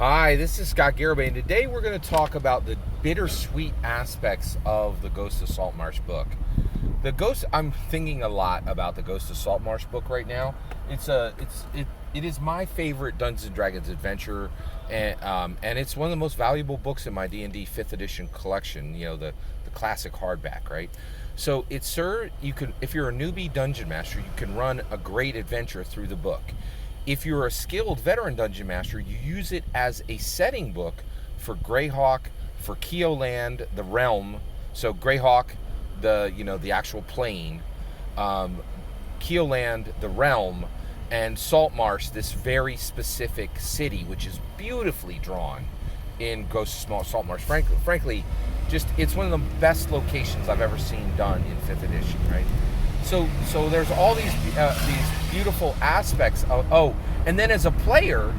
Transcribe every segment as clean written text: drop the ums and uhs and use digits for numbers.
Hi, this is Scott Garibay, and today we're going to talk about the bittersweet aspects of the Ghost of Saltmarsh book. I'm thinking a lot about the Ghost of Saltmarsh book right now. It is my favorite Dungeons and Dragons adventure, and it's one of the most valuable books in my D&D 5th edition collection. You know, the classic hardback, right? So you can, if you're a newbie dungeon master, you can run a great adventure through the book. If you're a skilled veteran dungeon master, you use it as a setting book for Greyhawk, for Keoland, the realm. So Greyhawk, the actual plane, Keoland, the realm, and Saltmarsh, this very specific city, which is beautifully drawn in Ghost of Saltmarsh. Frankly, just it's one of the best locations I've ever seen done in 5th edition, right? So there's all these beautiful aspects of, and then as a player,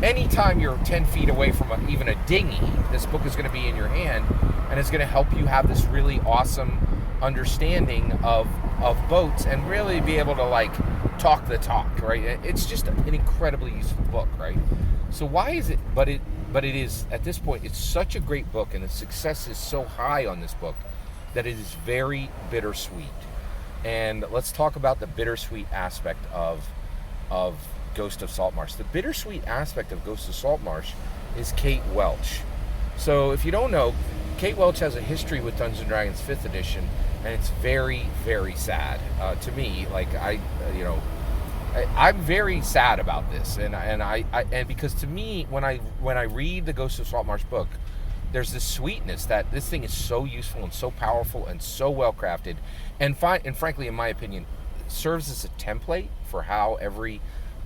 anytime you're 10 feet away from even a dinghy, this book is going to be in your hand, and it's going to help you have this really awesome understanding of boats and really be able to talk the talk, right? It's just an incredibly useful book, right? So why is it? But it is, at this point, it's such a great book, and the success is so high on this book that it is very bittersweet. And let's talk about the bittersweet aspect of Ghost of Saltmarsh. The bittersweet aspect of Ghost of Saltmarsh is Kate Welch. So if you don't know, Kate Welch has a history with Dungeons & Dragons 5th edition, and it's very, very sad to me. I'm very sad about this, and because to me, when I read the Ghost of Saltmarsh book, there's this sweetness that this thing is so useful and so powerful and so well crafted, and frankly, in my opinion, serves as a template for how I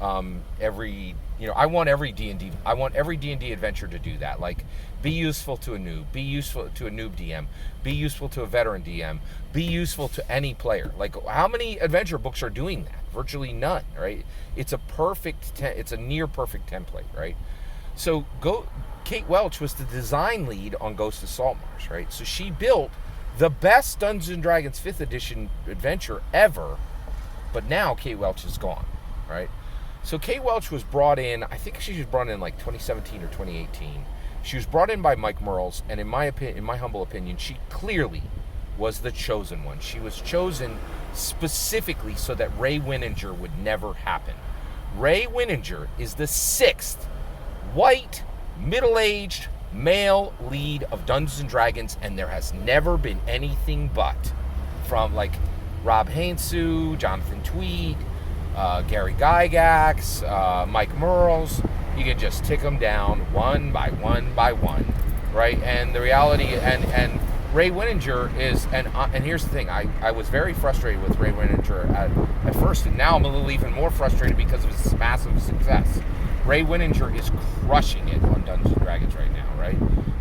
want every D&D adventure to do that. Like, be useful to a noob, be useful to a noob DM, be useful to a veteran DM, be useful to any player. Like, how many adventure books are doing that? Virtually none, right? It's a near perfect template, right? So Kate Welch was the design lead on Ghost of Saltmarsh, right? So she built the best Dungeons & Dragons 5th edition adventure ever, but now Kate Welch is gone, right? So Kate Welch was brought in, I think she was brought in like 2017 or 2018. She was brought in by Mike Mearls, and in my humble opinion, she clearly was the chosen one. She was chosen specifically so that Ray Winninger would never happen. Ray Winninger is the 6th white, middle-aged male lead of Dungeons & Dragons, and there has never been anything but. From Rob Hainsou, Jonathan Tweed, Gary Gygax, Mike Mearls, you can just tick them down one by one by one, right? And the reality, and Ray Winninger is, and here's the thing, I was very frustrated with Ray Winninger at first, and now I'm a little even more frustrated because of his massive success. Ray Winninger is crushing it on Dungeons & Dragons right now, right?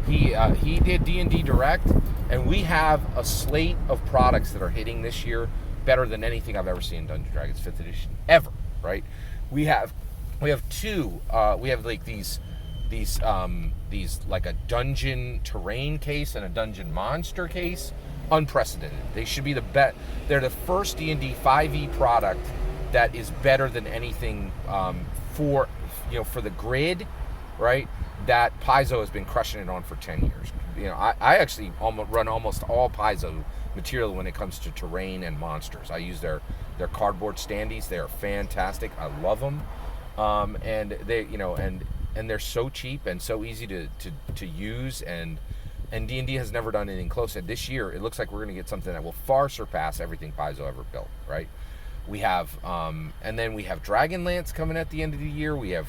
He did D&D Direct, and we have a slate of products that are hitting this year better than anything I've ever seen in Dungeons & Dragons 5th edition ever, right? We have two. We have these like a dungeon terrain case and a dungeon monster case, unprecedented. They should be the best. They're the first D&D 5e product that is better than anything for the grid, right? That Paizo has been crushing it on for 10 years. I actually run almost all Paizo material when it comes to terrain and monsters. I use their cardboard standees. They are fantastic. I love them, and they and they're so cheap and so easy to use. And D&D has never done anything close. And this year, it looks like we're going to get something that will far surpass everything Paizo ever built, right? We have, and then we have Dragonlance coming at the end of the year. We have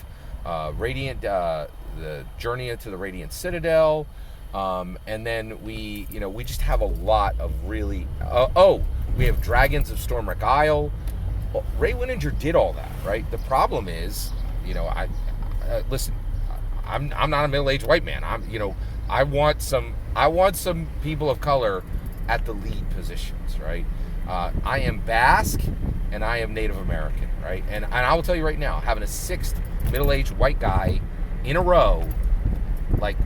Radiant, the Journey into the Radiant Citadel, and then we just have a lot of really. We have Dragons of Stormwreck Isle. Ray Winninger did all that, right? The problem is, listen, I'm not a middle-aged white man. I want some people of color at the lead positions, right? I am Basque and I am Native American, right? And I will tell you right now, having a 6th middle-aged white guy in a row,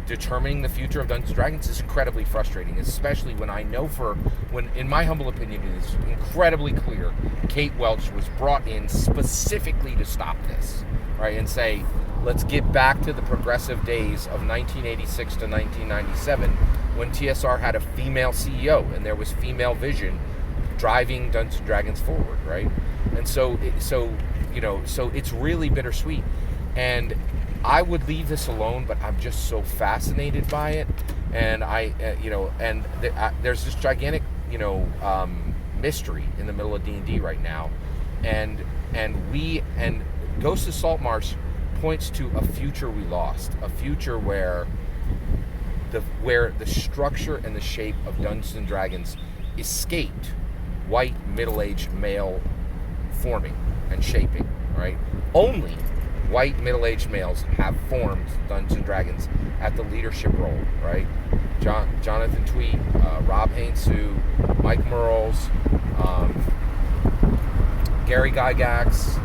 determining the future of Dungeons & Dragons, is incredibly frustrating, especially when I know when, in my humble opinion, it is incredibly clear Kate Welch was brought in specifically to stop this, right? And say, let's get back to the progressive days of 1986 to 1997 when TSR had a female CEO and there was female vision driving Dungeons & Dragons forward, right? And so it's really bittersweet. And I would leave this alone, but I'm just so fascinated by it. And there's this gigantic, mystery in the middle of D&D right now. And Ghost of Saltmarsh points to a future we lost, a future where the structure and the shape of Dungeons and Dragons escaped white middle-aged male forming and shaping, right? Only white middle-aged males have formed Dungeons and Dragons at the leadership role, right? Jonathan Tweet, Rob Hainsue, Mike Merles, Gary Gygax,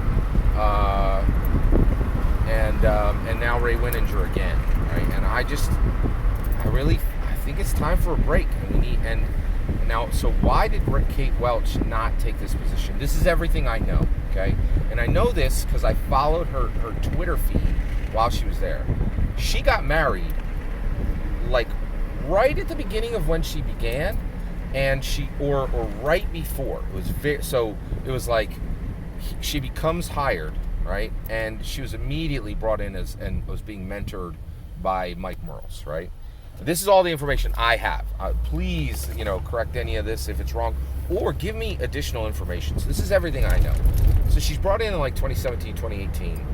and now Ray Winninger again, right? And I think it's time for a break, and now, so why did Kate Welch not take this position? This is everything I know, okay? And I know this because I followed her Twitter feed while she was there. She got married, like, right at the beginning of when she began, and or right before. It was like she becomes hired, right? And she was immediately brought in and was being mentored by Mike Merles, right? This is all the information I have. Please, correct any of this if it's wrong, or give me additional information. So this is everything I know. So she's brought in like 2017, 2018,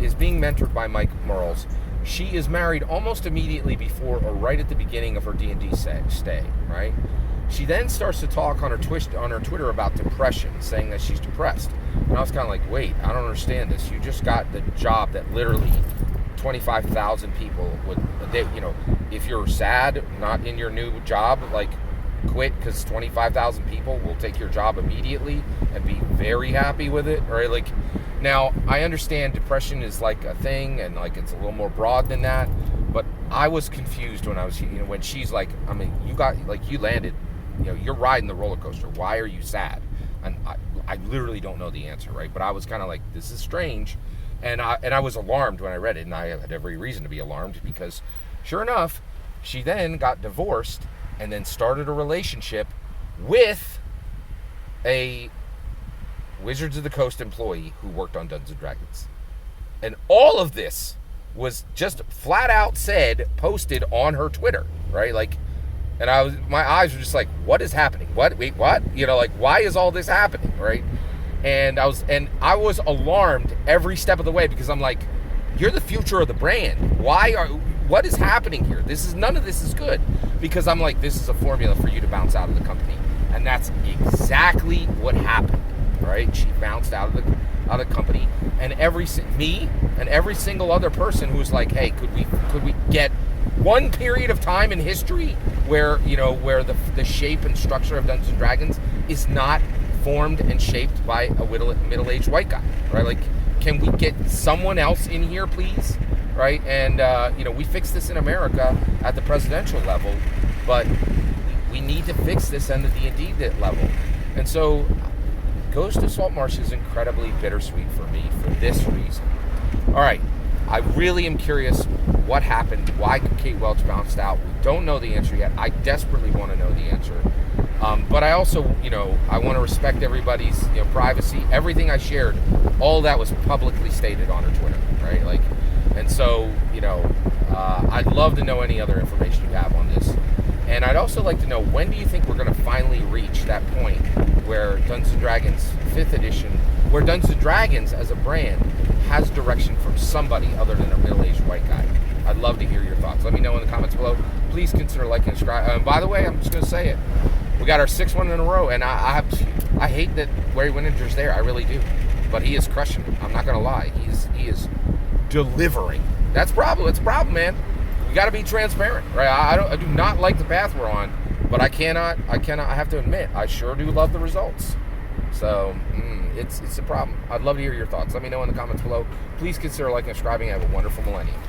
is being mentored by Mike Merles. She is married almost immediately before or right at the beginning of her D&D stay, right? She then starts to talk on her Twitter about depression, saying that she's depressed. And I was kind of like, wait, I don't understand this. You just got the job that literally 25,000 people would, if you're sad, not in your new job, like, quit, because 25,000 people will take your job immediately and be very happy with it, right? Like, now, I understand depression is like a thing and like it's a little more broad than that, but I was confused when I was, when she's like, I mean, you landed, you're riding the roller coaster. Why are you sad? And I literally don't know the answer, right? But I was kind of like, this is strange. And I was alarmed when I read it, and I had every reason to be alarmed because, sure enough, she then got divorced and then started a relationship with a Wizards of the Coast employee who worked on Dungeons & Dragons. And all of this was just flat out posted on her Twitter, right? Like, and my eyes were just like, what is happening? What? Wait, what? Why is all this happening, right? And I was alarmed every step of the way because I'm like, you're the future of the brand. What is happening here? None of this is good, because I'm like, this is a formula for you to bounce out of the company. And that's exactly what happened, right? She bounced out of the company, and every single other person who's like, hey, could we get one period of time in history where the shape and structure of Dungeons & Dragons is not formed and shaped by a middle-aged white guy, right? Like, can we get someone else in here, please? Right? And, we fix this in America at the presidential level, but we need to fix this on the D&D level. And so Ghost of Saltmarsh is incredibly bittersweet for me for this reason. All right. I really am curious what happened. Why Kate Welch bounced out? We don't know the answer yet. I desperately want to know the answer. But I also, I want to respect everybody's, privacy. Everything I shared, all that was publicly stated on her Twitter, right? Like, and so, I'd love to know any other information you have on this. And I'd also like to know, when do you think we're going to finally reach that point where Dungeons & Dragons 5th edition, where Dungeons & Dragons as a brand has direction from somebody other than a middle-aged white guy? I'd love to hear your thoughts. Let me know in the comments below. Please consider liking and subscribing. By the way, I'm just going to say it. We got our 6th one in a row, and I hate that Ray Winninger's there. I really do. But he is crushing it. I'm not going to lie. He is delivering. That's a problem. It's a problem, man. We got to be transparent, right? I do not like the path we're on, but I have to admit, I sure do love the results. So, it's a problem. I'd love to hear your thoughts. Let me know in the comments below. Please consider liking and subscribing. Have a wonderful millennium.